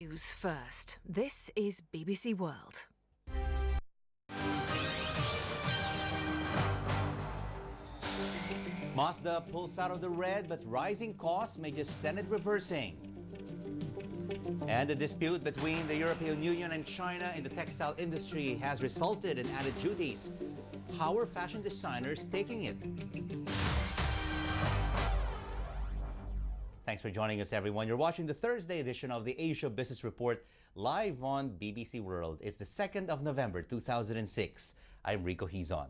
News first. This is BBC World. Mazda pulls out of the red, but rising costs may just send it reversing. And the dispute between the European Union and China in the textile industry has resulted in added duties. How are fashion designers taking it? Thanks for joining us, everyone. You're watching the Thursday edition of the Asia Business Report live on BBC World. It's the 2nd of November, 2006. I'm Rico Hizon.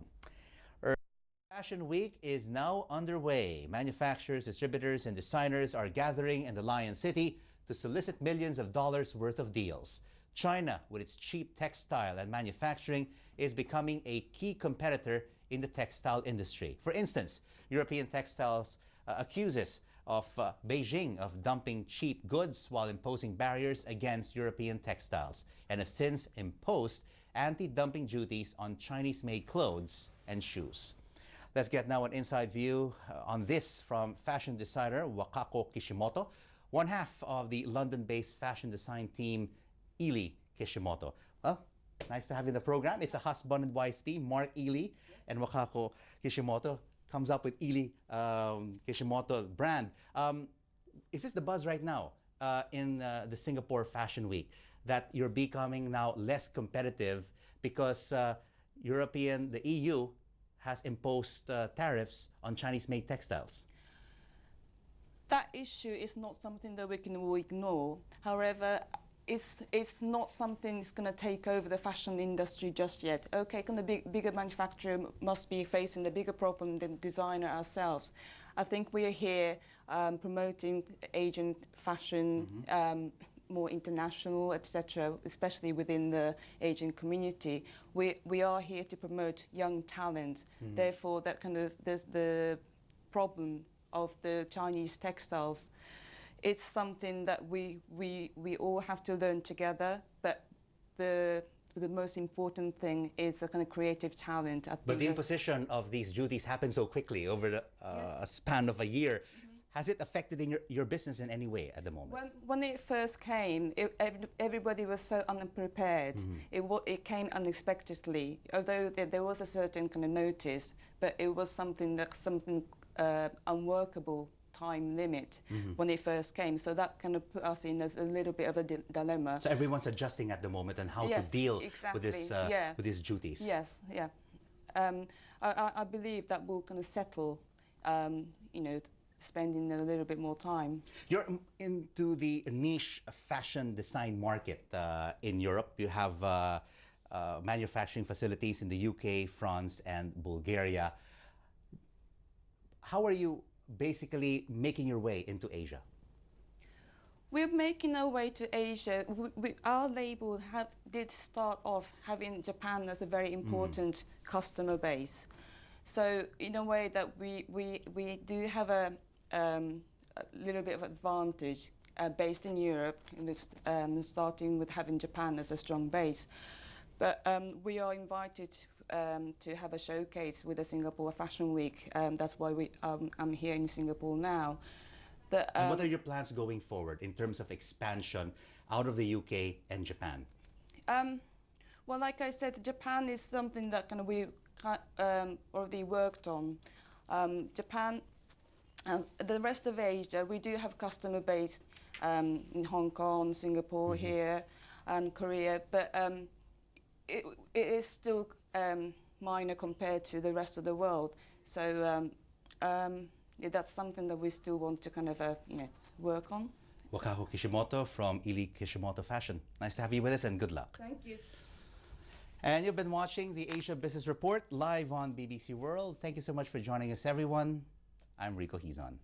Fashion Week is now underway. Manufacturers, distributors, and designers are gathering in the Lion City to solicit millions of dollars worth of deals. China, with its cheap textile and manufacturing, is becoming a key competitor in the textile industry. For instance, European Textiles accuses of Beijing of dumping cheap goods while imposing barriers against European textiles, and has since imposed anti-dumping duties on Chinese-made clothes and shoes. Let's get now an inside view on this from fashion designer Wakako Kishimoto, one half of the London-based fashion design team Ely Kishimoto. Well, nice to have you in the program. It's a husband and wife team, Mark Ely and Wakako Kishimoto. Comes up with Ely Kishimoto brand. Is this the buzz right now in the Singapore Fashion Week, that you're becoming now less competitive because the EU has imposed tariffs on Chinese-made textiles? That issue is not something that we can all ignore. However, it's not something that's going to take over the fashion industry just yet. Okay, the bigger manufacturer must be facing the bigger problem than designer ourselves. I think we are here promoting Asian fashion, more international, etc., especially within the Asian community. We are here to promote young talent. Therefore, that kind of the problem of the Chinese textiles, it's something that we all have to learn together. But the most important thing is a kind of creative talent. But the imposition of these duties happened so quickly over the, a span of a year. Has it affected in your business in any way at the moment? When it first came, everybody was so unprepared. It came unexpectedly, although there was a certain kind of notice, but it was something unworkable time limit when it first came. So that kind of put us in a little bit of a dilemma. So everyone's adjusting at the moment on how to deal with this with these duties. Yes, yeah. I believe that will kind of settle, you know, spending a little bit more time. You're into the niche fashion design market in Europe. You have manufacturing facilities in the UK, France, and Bulgaria. How are you basically making your way into Asia? We're making our way to Asia. Our label did start off having Japan as a very important customer base. So in a way that we do have a little bit of advantage based in Europe, starting with having Japan as a strong base. But we are invited to have a showcase with the Singapore Fashion Week. That's why I'm here in Singapore now. And what are your plans going forward in terms of expansion out of the UK and Japan? Well, like I said, Japan is something that kind of we already worked on. Japan, the rest of Asia, we do have customer base in Hong Kong, Singapore here, and Korea, but it is still minor compared to the rest of the world. So yeah, that's something that we still want to kind of work on. Wakako Kishimoto from Ely Kishimoto Fashion. Nice to have you with us, and good luck. Thank you. And you've been watching the Asia Business Report live on BBC World. Thank you so much for joining us, everyone. I'm Rico Hizon.